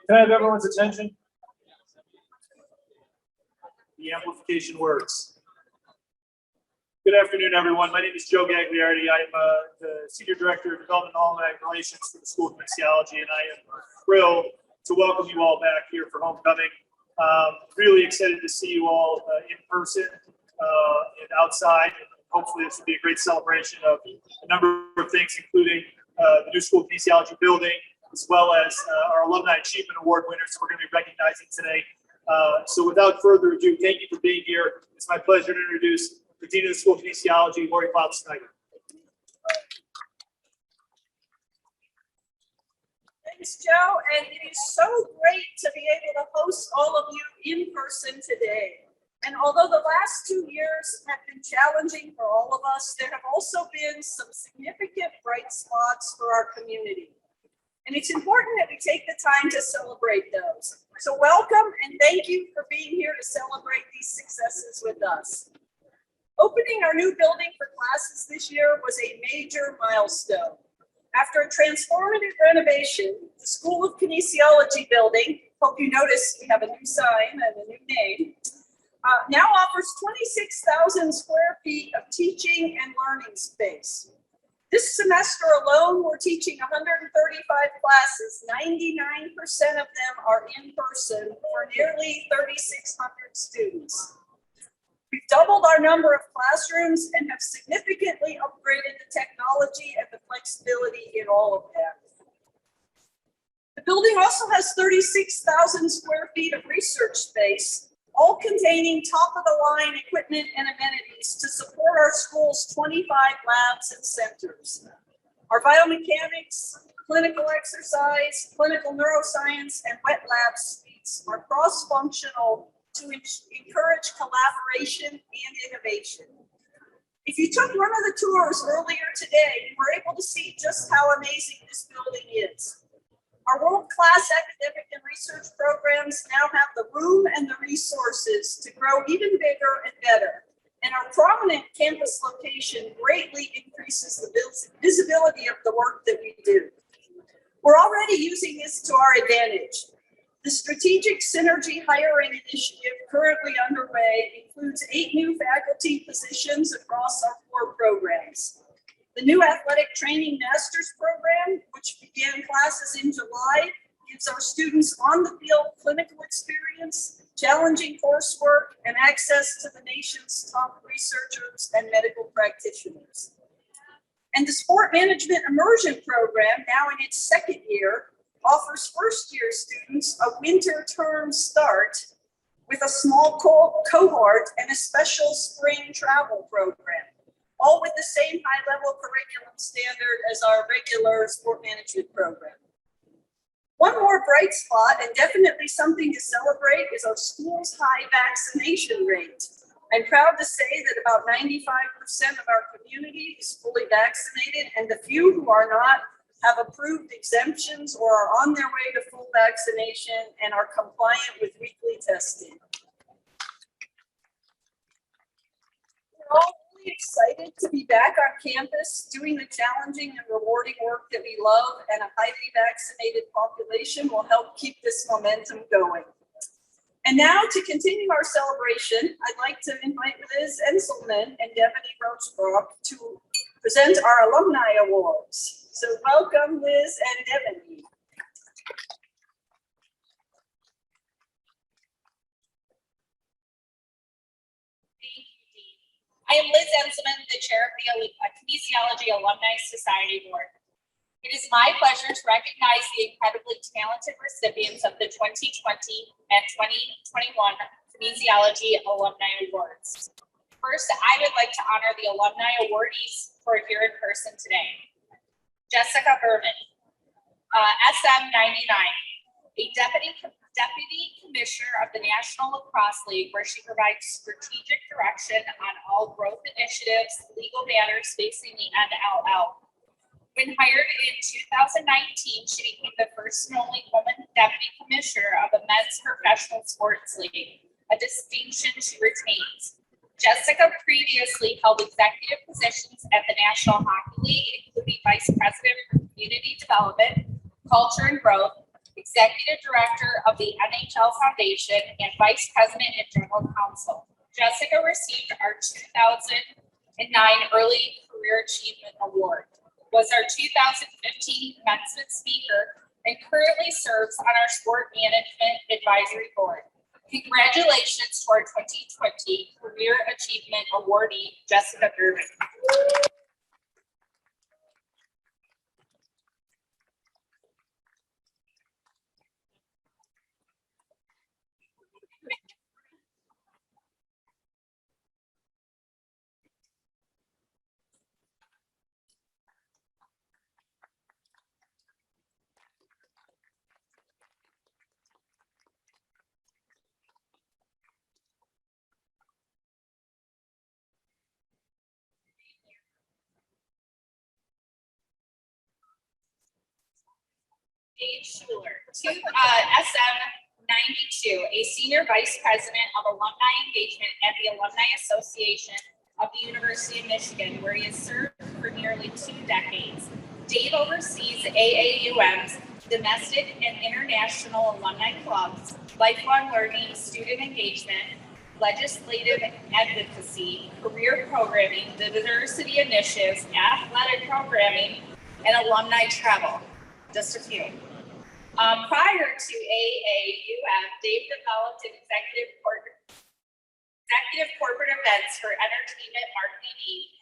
Can I have everyone's attention? The amplification works. Good afternoon, everyone. My name is Joe Gagliardi. I'm the Senior Director of Development and Alumni Relations for the School of Kinesiology, and I am thrilled to welcome you all back here for homecoming. Really excited to see you all in person and outside. And hopefully this will be a great celebration of a number of things, including the new School of Kinesiology building, as well as our Alumni Achievement Award winners we're going to be recognizing today. So without further ado, thank you for being here. It's my pleasure to introduce the Dean of the School of Kinesiology, Lori Cloud-Snyder. Thanks, Joe, and it is so great to be able to host all of you in person today. And although the last 2 years have been challenging for all of us, there have also been some significant bright spots for our community. And it's important that we take the time to celebrate those. So welcome and thank you for being here to celebrate these successes with us. Opening our new building for classes this year was a major milestone. After a transformative renovation, the School of Kinesiology building, hope you notice we have a new sign and a new name, now offers 26,000 square feet of teaching and learning space. This semester alone, we're teaching 135 classes. 99% of them are in person for nearly 3,600 students. We've doubled our number of classrooms and have significantly upgraded the technology and the flexibility in all of them. The building also has 36,000 square feet of research space, all containing top-of-the-line equipment and amenities to support our school's 25 labs and centers. Our biomechanics, clinical exercise, clinical neuroscience, and wet lab suites are cross-functional to encourage collaboration and innovation. If you took one of the tours earlier today, you were able to see just how amazing this building is. Our world-class academic and research programs now have the room and the resources to grow even bigger and better. And our prominent campus location greatly increases the visibility of the work that we do. We're already using this to our advantage. The strategic synergy hiring initiative currently underway includes 8 new faculty positions across our 4 programs. The new athletic training master's program, which began classes in July, gives our students on-the-field clinical experience, challenging coursework, and access to the nation's top researchers and medical practitioners. And the sport management immersion program, now in its 2nd year, offers first-year students a winter term start with a small cohort and a special spring travel program, all with the same high-level curriculum standard as our regular sport management program. One more bright spot, and definitely something to celebrate, is our school's high vaccination rate. I'm proud to say that about 95% of our community is fully vaccinated, and the few who are not have approved exemptions or are on their way to full vaccination and are compliant with weekly testing. We're all really excited to be back on campus doing the challenging and rewarding work that we love, and a highly vaccinated population will help keep this momentum going. And now to continue our celebration, I'd like to invite Liz Enselman and Devony Roachbrook to present our Alumni Awards. So welcome, Liz and Devony. Thank you, Dean. I am Liz Enselman, the chair of the Kinesiology Alumni Society Board. It is my pleasure to recognize the incredibly talented recipients of the 2020 and 2021 Kinesiology Alumni Awards. First, I would like to honor the alumni awardees who are here in person today. Jessica Berman, SM99, a deputy commissioner of the National Lacrosse League, where she provides strategic direction on all growth initiatives, legal matters facing the NLL. When hired in 2019, she became the first and only woman deputy commissioner of a men's professional sports league, a distinction she retains. Jessica previously held executive positions at the National Hockey League, including Vice President for Community Development, Culture and Growth, Executive Director of the NHL Foundation, and Vice President and General Counsel. Jessica received our 2009 Early Career Achievement Award, was our 2015 Commencement Speaker, and currently serves on our Sport Management Advisory Board. Congratulations to our 2020 Career Achievement Awardee, Jessica Berman. Schueler, SM 92, a Senior Vice President of Alumni Engagement at the Alumni Association of the University of Michigan, where he has served for nearly 2 decades. Dave oversees AAUM's domestic and international alumni clubs, lifelong learning, student engagement, legislative advocacy, career programming, diversity initiatives, athletic programming, and alumni travel. Just a few. Prior to AAUM, Dave developed executive corporate events for Entertainment Marketing Inc.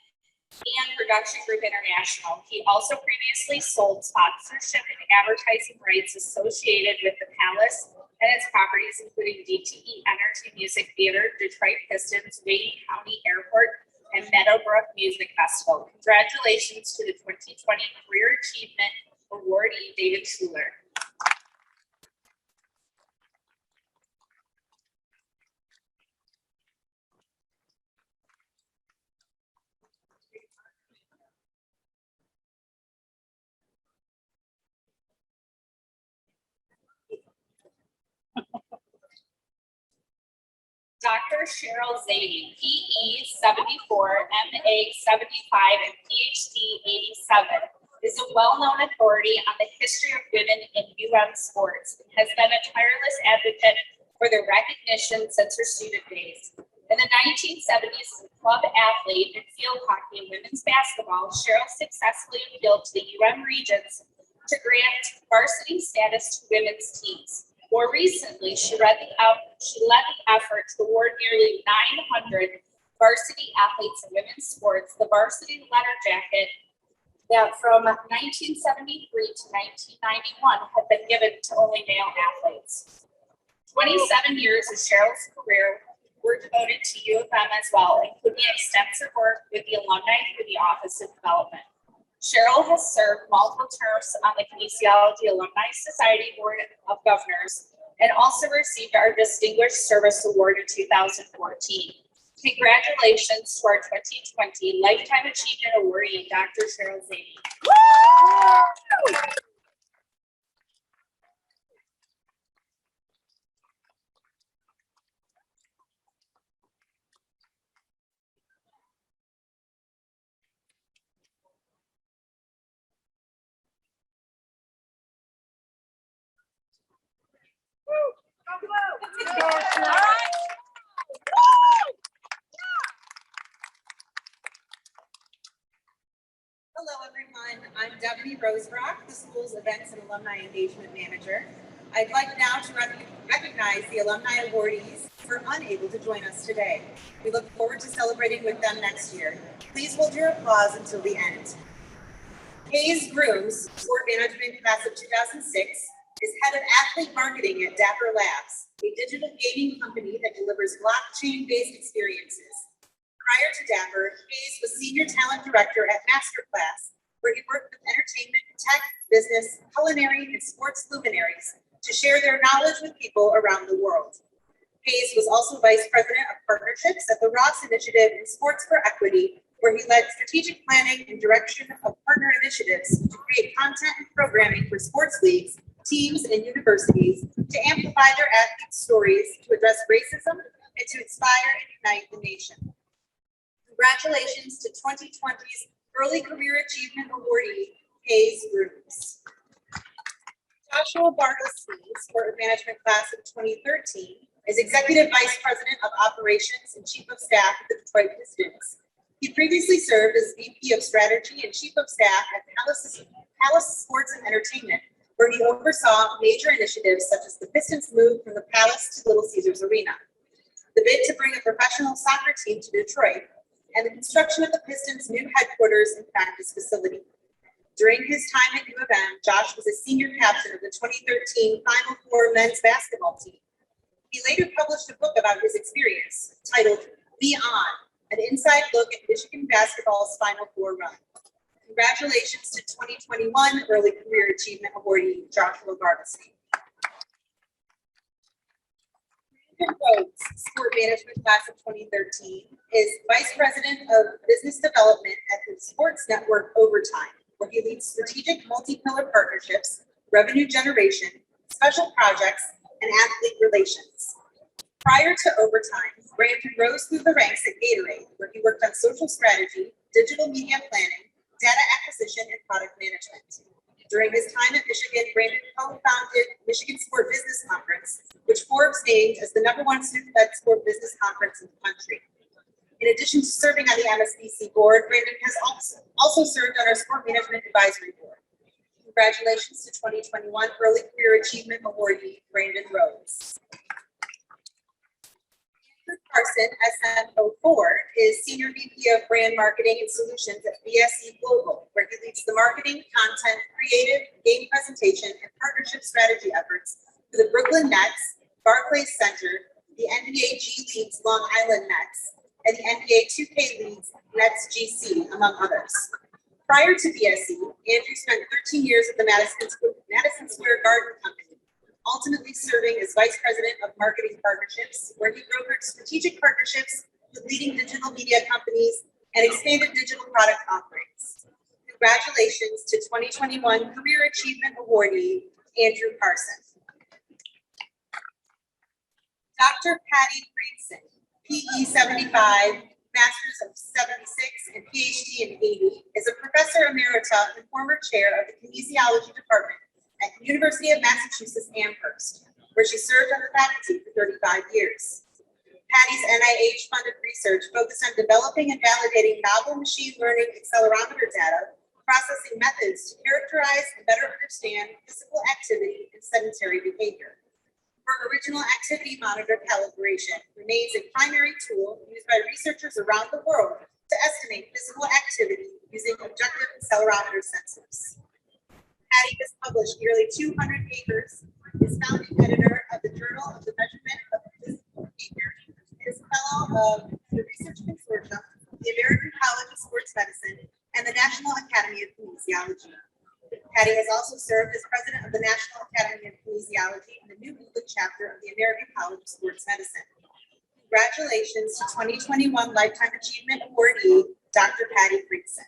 and Production Group International. He also previously sold sponsorship and advertising rights associated with the Palace and its properties, including DTE Energy Music Theater, Detroit Pistons, Wayne County Airport, and Meadowbrook Music Festival. Congratulations to the 2020 Career Achievement Awardee, David Schueler. Dr. Cheryl Zane, PE 74, MA 75, and PhD 87, is a well-known authority on the history of women in UM sports and has been a tireless advocate for their recognition since her student days. In the 1970s, as a club athlete in field hockey and women's basketball, Sheryl successfully appealed to the UM Regents to grant varsity status to women's teams. More recently, she led the effort to award nearly 900 varsity athletes in women's sports the varsity letter jacket that from 1973 to 1991 had been given to only male athletes. 27 years of Cheryl's career were devoted to U of M as well, including extensive work with the alumni through the Office of Development. Cheryl has served multiple terms on the Kinesiology Alumni Society Board of Governors and also received our Distinguished Service Award in 2014. Congratulations to our 2020 Lifetime Achievement Awardee, Dr. Cheryl Zane. Hello, everyone. I'm Deputy Rosebrock, the school's Events and Alumni Engagement Manager. I'd like now to recognize the alumni awardees who are unable to join us today. We look forward to celebrating with them next year. Please hold your applause until the end. Hayes Grooms, Sport Management Class of 2006, is Head of Athlete Marketing at Dapper Labs, a digital gaming company that delivers blockchain-based experiences. Prior to Dapper, Hayes was Senior Talent Director at Masterclass, where he worked with entertainment, tech, business, culinary, and sports luminaries to share their knowledge with people around the world. Hayes was also Vice President of Partnerships at the Ross Initiative in Sports for Equity, where he led strategic planning and direction of partner initiatives to create content and programming for sports leagues, teams, and universities to amplify their athletes' stories, to address racism, and to inspire and unite the nation. Congratulations to 2020's Early Career Achievement Awardee, Hayes Grooms. Joshua Bartelstein, Sport Management Class of 2013, is Executive Vice President of Operations and Chief of Staff at the Detroit Pistons. He previously served as VP of Strategy and Chief of Staff at Palace Sports and Entertainment, where he oversaw major initiatives such as the Pistons' move from the Palace to Little Caesars Arena, the bid to bring a professional soccer team to Detroit, and the construction of the Pistons' new headquarters and practice facility. During his time at U of M, Josh was a senior captain of the 2013 Final Four men's basketball team. He later published a book about his experience titled Beyond, an inside look at Michigan basketball's Final Four run. Congratulations to 2021 Early Career Achievement Awardee, Joshua Bartelstein. Rhodes, Sport Management Class of 2013, is Vice President of Business Development at the Sports Network Overtime, where he leads strategic multi-pillar partnerships, revenue generation, special projects, and athlete relations. Prior to Overtime, Brandon rose through the ranks at Gatorade, where he worked on social strategy, digital media planning, data acquisition, and product management. During his time at Michigan, Brandon co-founded Michigan Sport Business Conference, which Forbes named as the #1 student-led sport business conference in the country. In addition to serving on the MSBC board, Brandon has also served on our Sport Management Advisory Board. Congratulations to 2021 Early Career Achievement Awardee, Brandon Rhodes. Karson, SM04, is Senior VP of Brand Marketing and Solutions at BSE Global, where he leads the marketing, content, creative, game presentation, and partnership strategy efforts for the Brooklyn Nets, Barclays Center, the NBA G League's Long Island Nets, and the NBA 2K League's Nets GC, among others. Prior to BSE, Andrew spent 13 years at the Madison Square Garden Company, ultimately serving as Vice President of Marketing Partnerships, where he brokered strategic partnerships with leading digital media companies and expanded digital product offerings. Congratulations to 2021 Career Achievement Awardee, Andrew Karson. Dr. Patty Freedson, PE 75, Masters of 76, and PhD in 80, is a Professor Emerita and former Chair of the Kinesiology Department at the University of Massachusetts Amherst, where she served on the faculty for 35 years. Patty's NIH-funded research focused on developing and validating novel machine learning accelerometer data, processing methods to characterize and better understand physical activity and sedentary behavior. Her original activity monitor calibration remains a primary tool used by researchers around the world to estimate physical activity using objective accelerometer sensors. Patty has published nearly 200 papers, is founding editor of the Journal of the Measurement of Physical Behavior, and is fellow of the Research Consortium, the American College of Sports Medicine, and the National Academy of Kinesiology. Patty has also served as president of the National Academy of Kinesiology and the New England chapter of the American College of Sports Medicine. Congratulations to 2021 Lifetime Achievement Awardee, Dr. Patty Freedson.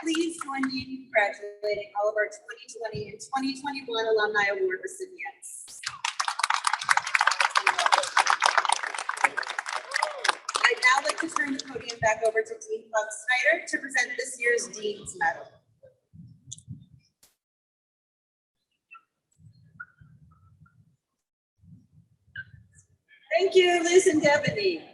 Please join me in congratulating all of our 2020 and 2021 Alumni Award recipients. I'd now like to turn the podium back over to Dean Bob Snyder to present this year's Dean's Medal. Thank you, Liz and Devaney.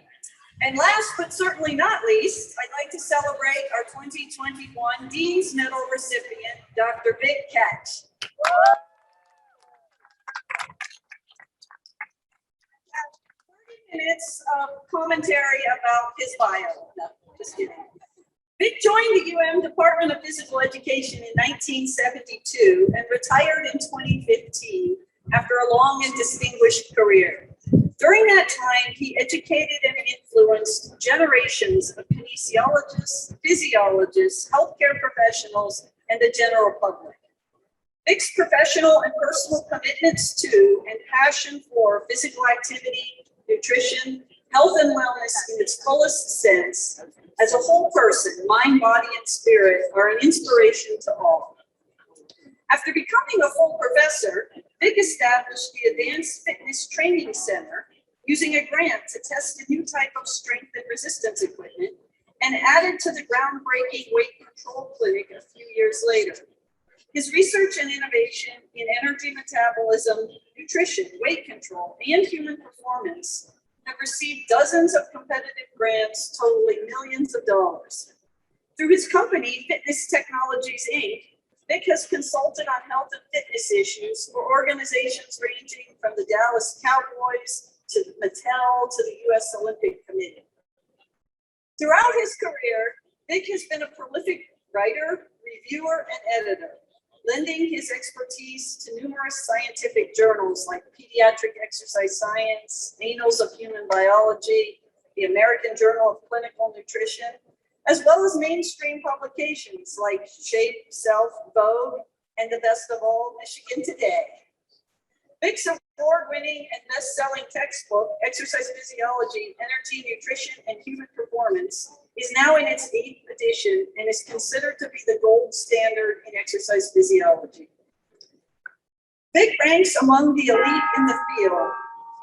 And last but certainly not least, I'd like to celebrate our 2021 Dean's Medal recipient, Dr. Vic Katch. 30 minutes of commentary about his bio. No, just kidding. Vic joined the UM Department of Physical Education in 1972 and retired in 2015 after a long and distinguished career. During that time, he educated and influenced generations of kinesiologists, physiologists, healthcare professionals, and the general public. Vic's professional and personal commitments to and passion for physical activity, nutrition, health and wellness in its fullest sense, as a whole person, mind, body, and spirit, are an inspiration to all. After becoming a full professor, Vic established the Advanced Fitness Training Center using a grant to test a new type of strength and resistance equipment, and added to the groundbreaking weight control clinic a few years later. His research and innovation in energy metabolism, nutrition, weight control, and human performance have received dozens of competitive grants totaling millions of dollars. Through his company, Fitness Technologies, Inc., Vic has consulted on health and fitness issues for organizations ranging from the Dallas Cowboys to Mattel to the U.S. Olympic Committee. Throughout his career, Vic has been a prolific writer, reviewer, and editor, lending his expertise to numerous scientific journals like Pediatric Exercise Science, Annals of Human Biology, the American Journal of Clinical Nutrition, as well as mainstream publications like Shape, Self, Vogue, and the best of all, Michigan Today. Vic's award-winning and best-selling textbook, Exercise Physiology, Energy, Nutrition, and Human Performance, is now in its 8th edition and is considered to be the gold standard in exercise physiology. Vic ranks among the elite in the field,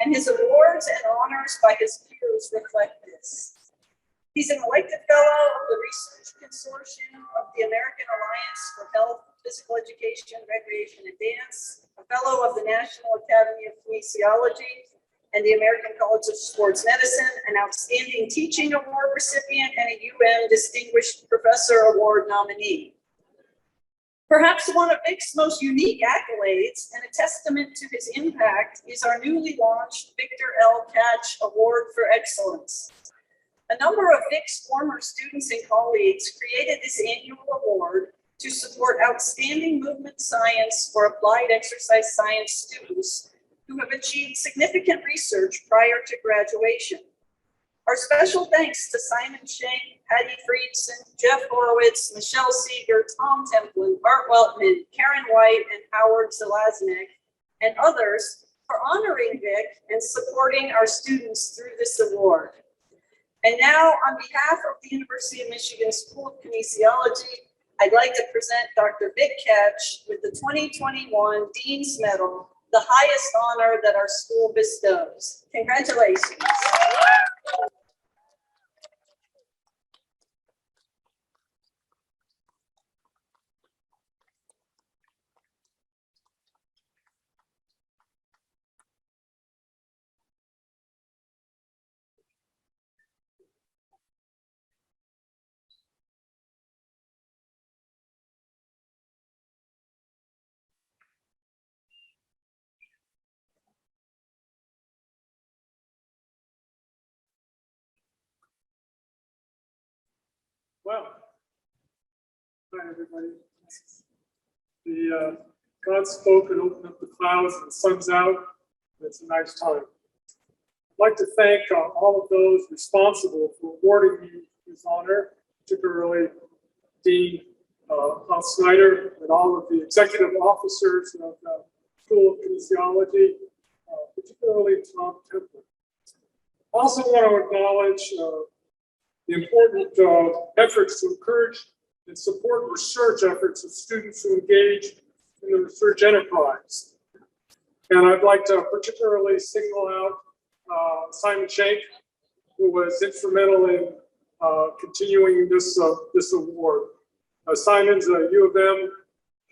and his awards and honors by his peers reflect this. He's an elected fellow of the Research Consortium of the American Alliance for Health, Physical Education, Recreation, and Dance, a fellow of the National Academy of Kinesiology and the American College of Sports Medicine, an outstanding teaching award recipient, and a UN Distinguished Professor Award nominee. Perhaps one of Vic's most unique accolades and a testament to his impact is our newly launched Victor L. Katch Award for Excellence. A number of Vic's former students and colleagues created this annual award to support outstanding movement science for applied exercise science students who have achieved significant research prior to graduation. Our special thanks to Simon Shank, Patty Freedson, Jeff Horowitz, Michelle Seeger, Tom Templin, Art Weltman, Karen White, and Howard Zelaznik, and others for honoring Vic and supporting our students through this award. And now, on behalf of the University of Michigan School of Kinesiology, I'd like to present Dr. Vic Katch with the 2021 Dean's Medal, the highest honor that our school bestows. Congratulations. Well, hi everybody. The God spoke and opened up the clouds and the sun's out. It's a nice time. I'd like to thank all of those responsible for awarding me this honor, particularly Dean Snyder and all of the executive officers of the School of Kinesiology, particularly Tom Templin. I also want to acknowledge the important efforts to encourage and support research efforts of students who engage in the research enterprise. And I'd like to particularly single out Simon Shank, who was instrumental in continuing this award. Simon's a U of M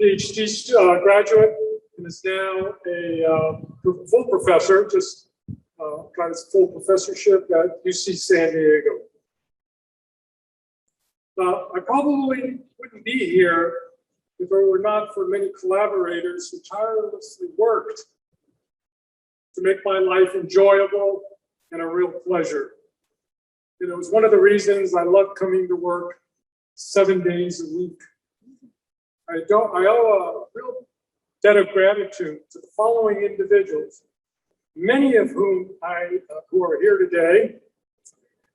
PhD graduate and is now a full professor, just got his full professorship at UC San Diego. I probably wouldn't be here if it were not for many collaborators who tirelessly worked to make my life enjoyable and a real pleasure. And it was one of the reasons I love coming to work 7 days a week. I owe a real debt of gratitude to the following individuals, many of whom who are here today,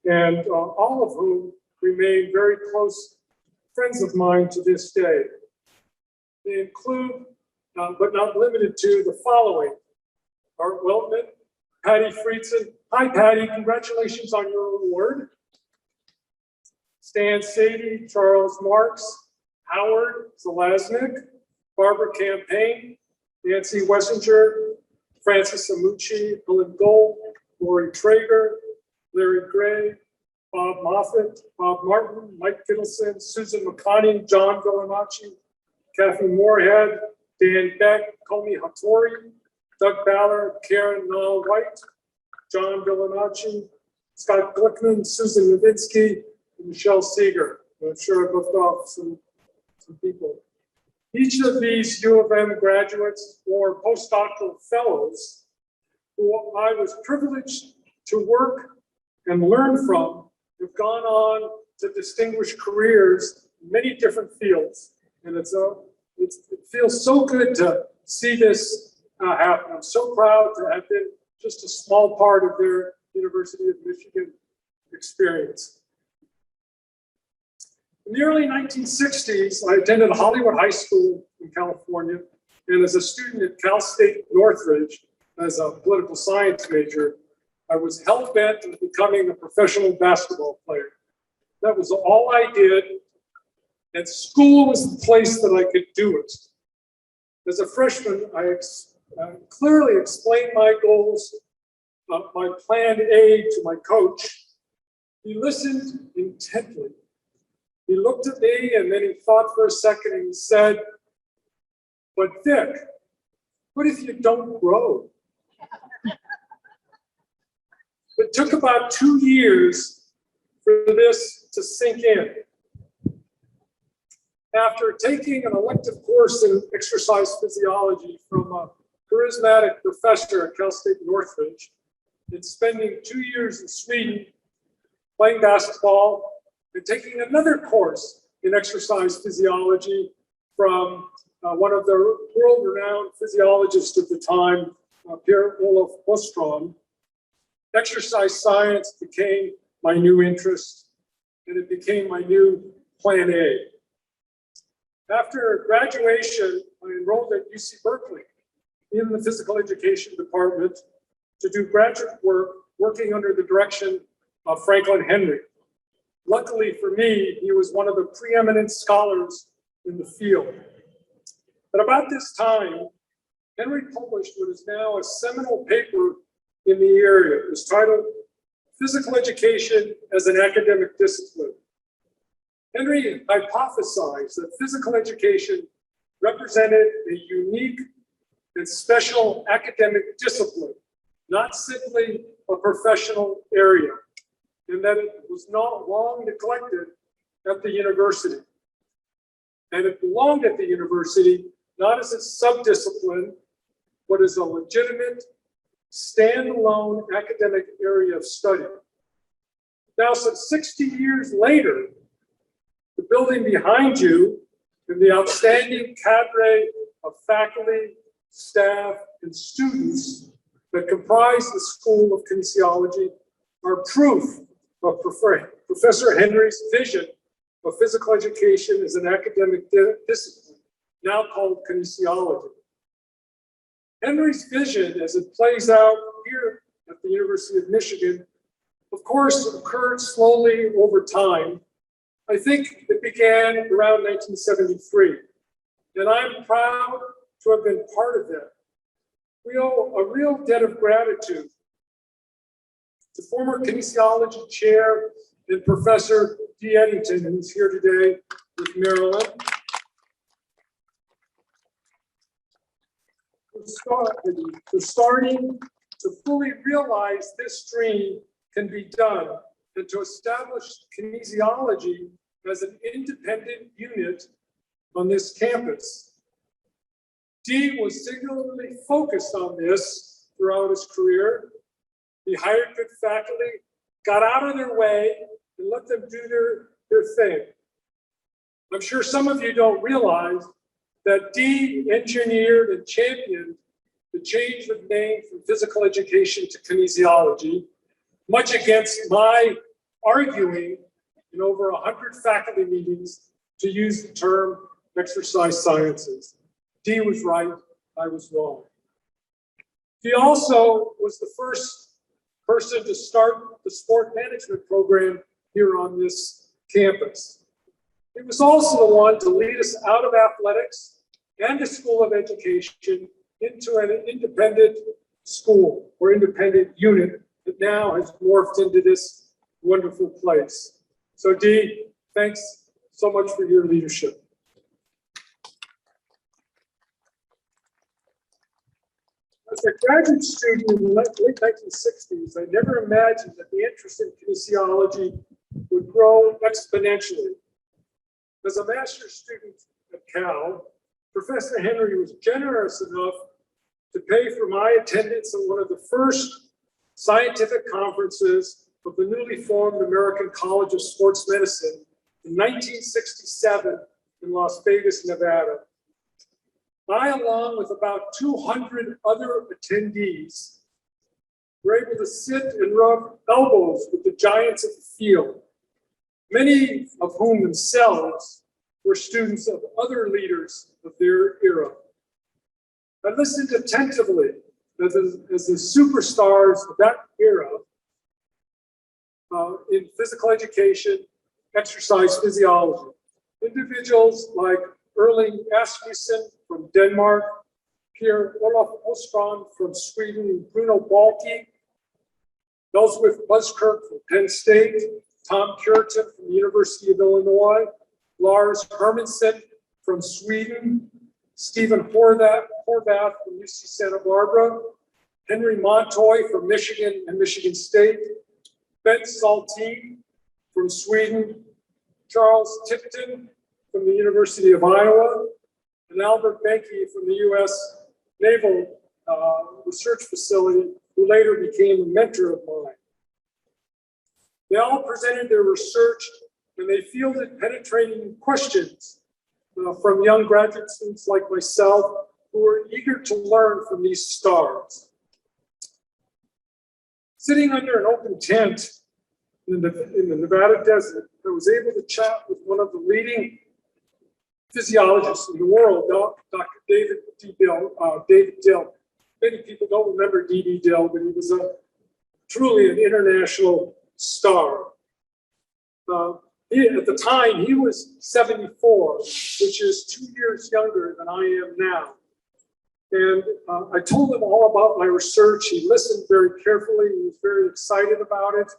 and all of whom remain very close friends of mine to this day. They include, but not limited to, the following: Art Weltman, Patty Freedson. Hi, Patty, congratulations on your award. Stan Szady, Charles Marks, Howard Zelaznik, Barbara Campaign, Nancy Wessinger, Francis Amucci, Ellen Gold, Lori Traeger, Larry Gray, Bob Moffett, Bob Martin, Mike Kittleson, Susan McConaughey, John Villanacci, Kathy Moorhead, Dan Beck, Comey Hattori, Doug Ballard, Karen Nall White, John Villanacci, Scott Glickman, Susan Levinsky, and Michelle Seeger. I'm sure I've left off some people. Each of these U of M graduates or postdoctoral fellows who I was privileged to work and learn from have gone on to distinguished careers in many different fields. And it feels so good to see this happen. I'm so proud to have been just a small part of their University of Michigan experience. In the early 1960s, I attended Hollywood High School in California, and as a student at Cal State Northridge, as a political science major, I was hell-bent on becoming a professional basketball player. That was all I did, and school was the place that I could do it. As a freshman, I clearly explained my goals, my plan A to my coach. He listened intently. He looked at me and then he thought for a second and he said, "But Vic, what if you don't grow?" It took about 2 years for this to sink in. After taking an elective course in exercise physiology from a charismatic professor at Cal State Northridge, and spending 2 years in Sweden playing basketball, and taking another course in exercise physiology from one of the world-renowned physiologists at the time, Pierre-Olof Bostrom, exercise science became my new interest, and it became my new plan A. After graduation, I enrolled at UC Berkeley in the physical education department to do graduate work, working under the direction of Franklin Henry. Luckily for me, he was one of the preeminent scholars in the field. At about this time, Henry published what is now a seminal paper in the area. It was titled Physical Education as an Academic Discipline. Henry hypothesized that physical education represented a unique and special academic discipline, not simply a professional area, and that it was not long neglected at the university. And it belonged at the university not as a subdiscipline, but as a legitimate, standalone academic area of study. Now, some 60 years later, the building behind you and the outstanding cadre of faculty, staff, and students that comprise the School of Kinesiology are proof of Professor Henry's vision of physical education as an academic discipline, now called kinesiology. Henry's vision, as it plays out here at the University of Michigan, of course, occurred slowly over time. I think it began around 1973, and I'm proud to have been part of that. We owe a real debt of gratitude to former kinesiology chair and Professor D. Eddington, who's here today with Marilyn, for starting to fully realize this dream can be done and to establish kinesiology as an independent unit on this campus. D was singularly focused on this throughout his career. He hired good faculty, got out of their way, and let them do their thing. I'm sure some of you don't realize that D engineered and championed the change of name from physical education to kinesiology, much against my arguing in over 100 faculty meetings to use the term exercise sciences. D was right, I was wrong. He also was the first person to start the sport management program here on this campus. He was also the one to lead us out of athletics and the School of Education into an independent school or independent unit that now has morphed into this wonderful place. So Dee, thanks so much for your leadership. As a graduate student in the late 1960s, I never imagined that the interest in kinesiology would grow exponentially. As a master's student at Cal, Professor Henry was generous enough to pay for my attendance at one of the first scientific conferences of the newly formed American College of Sports Medicine in 1967 in Las Vegas, Nevada. I, along with about 200 other attendees, were able to sit and rub elbows with the giants of the field, many of whom themselves were students of other leaders of their era. I listened attentively as the superstars of that era in physical education, exercise physiology. Individuals like Erling Asmussen from Denmark, Pierre Olof Ostrom from Sweden, and Bruno Balke, Ellsworth Buskirk from Penn State, Tom Curtin from the University of Illinois, Lars Hermansen from Sweden, Stephen Horvath from UC Santa Barbara, Henry Montoy from Michigan and Michigan State, Ben Saltine from Sweden, Charles Tipton from the University of Iowa, and Albert Benke from the U.S. Naval Research Facility, who later became a mentor of mine. They all presented their research and they fielded penetrating questions from young graduate students like myself who were eager to learn from these stars. Sitting under an open tent in the Nevada desert, I was able to chat with one of the leading physiologists in the world, Dr. David Dill. Many people don't remember D.D. Dill, but he was truly an international star. At the time, he was 74, which is 2 years younger than I am now. And I told him all about my research. He listened very carefully. He was very excited about it.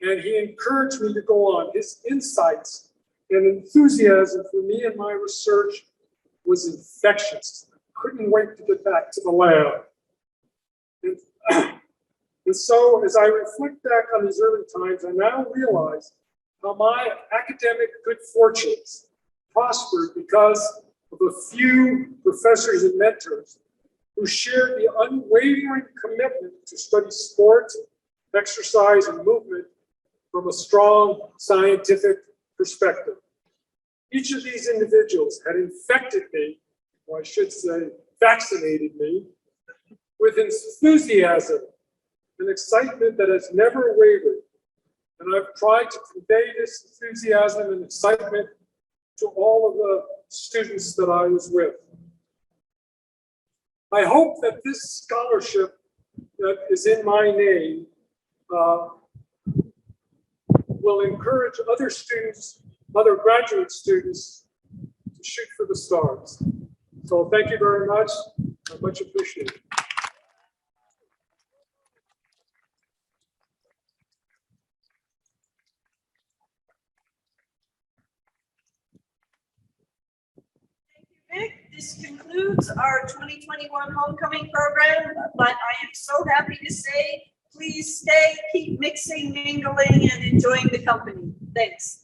And he encouraged me to go on. His insights and enthusiasm for me and my research was infectious. I couldn't wait to get back to the lab. And so as I reflect back on these early times, I now realize how my academic good fortunes prospered because of a few professors and mentors who shared the unwavering commitment to study sport, exercise, and movement from a strong scientific perspective. Each of these individuals had infected me, or I should say, vaccinated me, with enthusiasm and excitement that has never wavered. And I've tried to convey this enthusiasm and excitement to all of the students that I was with. I hope that this scholarship that is in my name will encourage other students, other graduate students, to shoot for the stars. So thank you very much. I much appreciate it. This concludes our 2021 homecoming program, but I am so happy to say, please stay, keep mixing, mingling, and enjoying the company. Thanks.